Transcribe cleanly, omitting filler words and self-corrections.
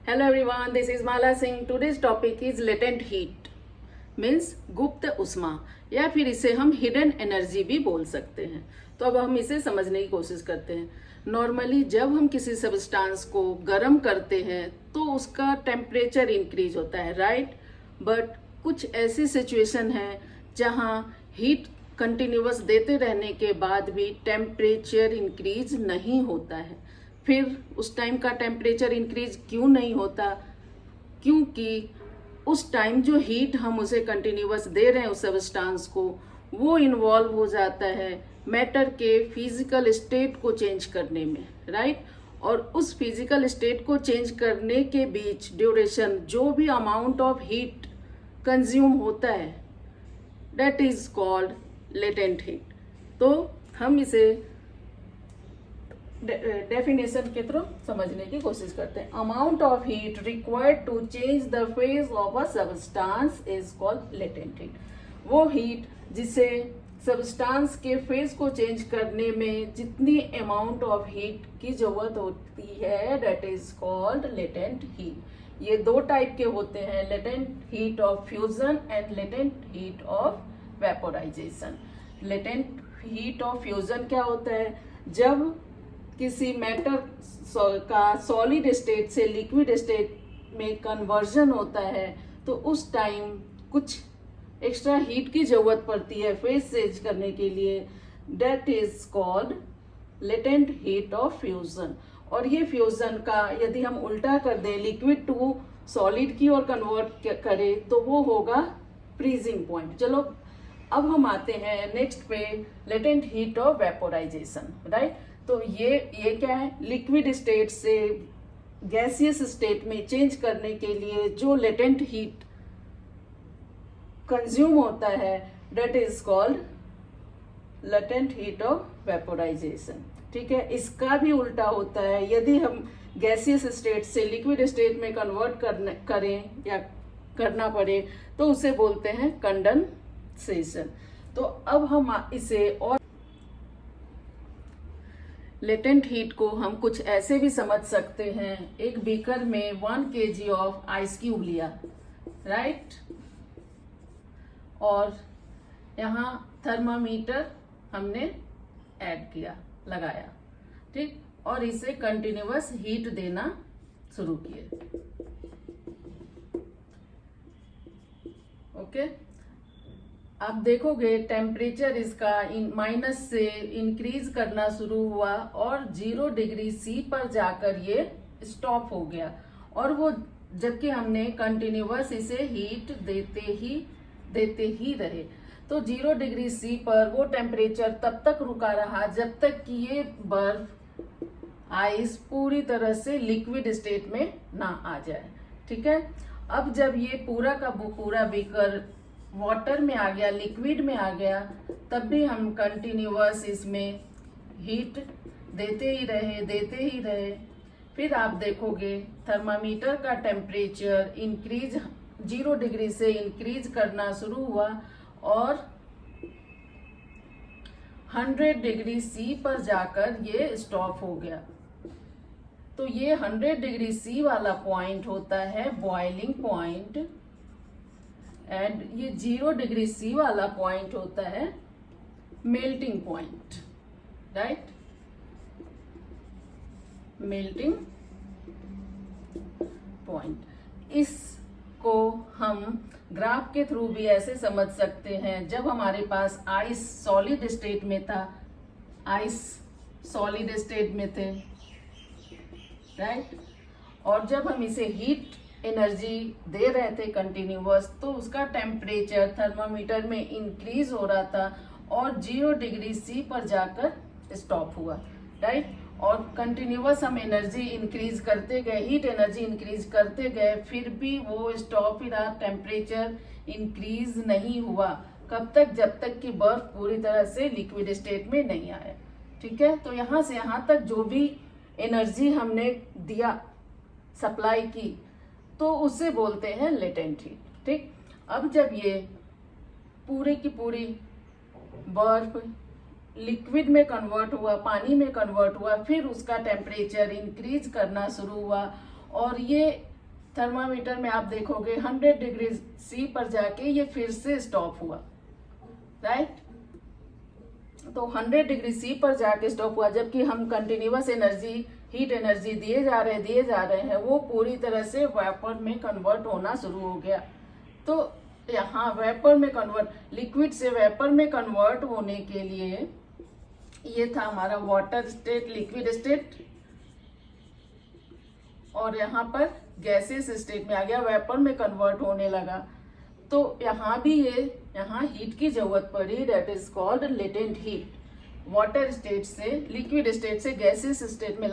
Hello everyone, this is Mala Singh. Today's topic is latent heat, means गुप्त उष्मा या फिर इसे हम हिडन एनर्जी भी बोल सकते हैं। तो अब हम इसे समझने की कोशिश करते हैं। नॉर्मली जब हम किसी सब्सटेंस को गर्म करते हैं तो उसका टेम्परेचर इंक्रीज होता है, राइट। बट कुछ ऐसी सिचुएशन है जहाँ हीट कंटिन्यूअस देते रहने के बाद भी टेम्परेचर इंक्रीज नहीं होता है। फिर उस टाइम का टेम्परेचर इंक्रीज क्यों नहीं होता? क्योंकि उस टाइम जो हीट हम उसे कंटिन्यूअस दे रहे हैं उस सब्सटेंस को, वो इन्वॉल्व हो जाता है मैटर के फिजिकल स्टेट को चेंज करने में, राइट। और उस फिजिकल स्टेट को चेंज करने के बीच ड्यूरेशन जो भी अमाउंट ऑफ हीट कंज्यूम होता है, that is called latent heat. तो हम इसे डेफिनेशन के थ्रू समझने की कोशिश करते हैं। Amount of heat required to change the phase of a substance is called latent heat. वो हीट जिसे सब्सटेंस के फेज को चेंज करने में जितनी अमाउंट ऑफ हीट की जरूरत होती है, that is called latent heat. ये दो टाइप के होते हैं, latent heat of fusion and latent heat of vaporisation. Latent heat of fusion क्या होता है? जब किसी मैटर का सॉलिड स्टेट से लिक्विड स्टेट में कन्वर्जन होता है तो उस टाइम कुछ एक्स्ट्रा हीट की जरूरत पड़ती है फेज चेंज करने के लिए, that is called latent heat of fusion. और ये फ्यूजन का यदि हम उल्टा कर दें, लिक्विड टू सॉलिड की ओर कन्वर्ट करें, तो वो होगा फ्रीजिंग पॉइंट। चलो अब हम आते हैं नेक्स्ट पे, latent heat of vaporisation, right. तो ये क्या है? लिक्विड स्टेट से गैसियस स्टेट में चेंज करने के लिए जो लेटेंट हीट कंज्यूम होता है, that is called latent heat of vaporisation, ठीक है। इसका भी उल्टा होता है, यदि हम गैसियस स्टेट से लिक्विड स्टेट में कन्वर्ट करें या करना पड़े तो उसे बोलते हैं कंडेंसेशन। तो अब हम इसे और लेटेंट हीट को हम कुछ ऐसे भी समझ सकते हैं। एक बीकर में 1 kg ऑफ आइस क्यूब लिया, राइट, और यहाँ थर्मामीटर हमने ऐड किया, लगाया, ठीक, और इसे कंटिन्यूअस हीट देना शुरू किए, ओके। आप देखोगे टेम्परेचर इसका माइनस से इंक्रीज करना शुरू हुआ और 0 डिग्री सी पर जाकर ये स्टॉप हो गया। और वो जबकि हमने कंटिन्यूअस इसे हीट देते ही रहे, तो 0 डिग्री सी पर वो टेम्परेचर तब तक रुका रहा जब तक कि ये बर्फ, आइस पूरी तरह से लिक्विड स्टेट में ना आ जाए, ठीक है। अब जब ये पूरा का पूरा बीकर वाटर में आ गया, लिक्विड में आ गया, तब भी हम कंटिन्यूअस इसमें हीट देते ही रहे। फिर आप देखोगे थर्मामीटर का टेम्परेचर इंक्रीज 0 डिग्री से इंक्रीज करना शुरू हुआ और 100 डिग्री सी पर जाकर ये स्टॉप हो गया। तो ये 100 डिग्री सी वाला पॉइंट होता है बॉइलिंग पॉइंट, एंड ये 0 डिग्री सी वाला पॉइंट होता है melting point, right, melting point. इसको हम ग्राफ के थ्रू भी ऐसे समझ सकते हैं, जब हमारे पास आइस सॉलिड स्टेट में था, आइस सॉलिड स्टेट में थे, राइट, और जब हम इसे हीट एनर्जी दे रहे थे कंटिन्यूअस, तो उसका टेम्परेचर थर्मामीटर में इंक्रीज हो रहा था और 0 डिग्री सी पर जाकर स्टॉप हुआ, राइट। और कंटिन्यूअस हम एनर्जी इंक्रीज करते गए, हीट एनर्जी इंक्रीज करते गए, फिर भी वो स्टॉप ही रहा, टेम्परेचर इंक्रीज नहीं हुआ। कब तक? जब तक कि बर्फ पूरी तरह से लिक्विड स्टेट में नहीं आए, ठीक है। तो यहाँ से यहाँ तक जो भी एनर्जी हमने दिया, सप्लाई की, तो उसे बोलते हैं लेटेंट हीट, ठीक। अब जब ये पूरी की पूरी बर्फ लिक्विड में कन्वर्ट हुआ, पानी में कन्वर्ट हुआ, फिर उसका टेम्परेचर इंक्रीज करना शुरू हुआ और ये थर्मामीटर में आप देखोगे 100 डिग्री सी पर जाके ये फिर से स्टॉप हुआ, राइट। तो 100 डिग्री सी पर जाके स्टॉप हुआ, जबकि हम कंटिन्यूअस एनर्जी, हीट एनर्जी दिए जा रहे हैं, वो पूरी तरह से वेपर में कन्वर्ट होना शुरू हो गया। तो यहाँ वेपर में कन्वर्ट, लिक्विड से वेपर में कन्वर्ट होने के लिए, ये था हमारा वाटर स्टेट, लिक्विड स्टेट, और यहाँ पर गैसेस स्टेट में आ गया, वेपर में कन्वर्ट होने लगा। तो यहाँ भी यहाँ हीट की जरूरत पड़ी, that is called latent heat. Water state से, लिक्विड स्टेट से गैसेस स्टेट में